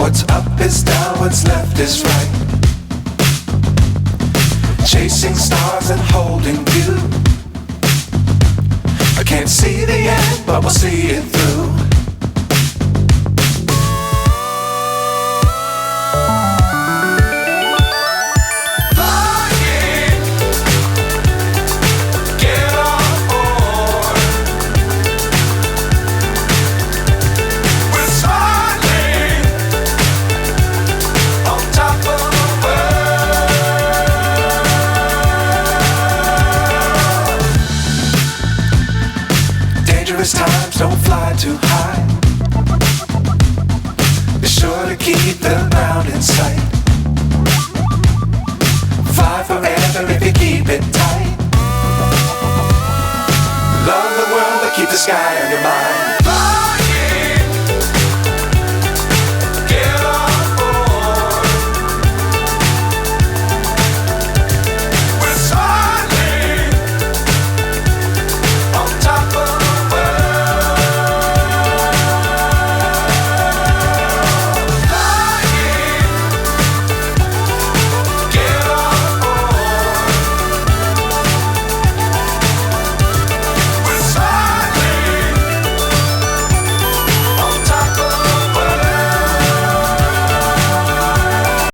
What's up is down, what's left is right. Chasing stars and holding you. I can't see the end, but we'll see it through. Times don't fly too high. Be sure to keep the ground in sight. Fly forever if you keep it tight. Love the world but keep the sky on your mind.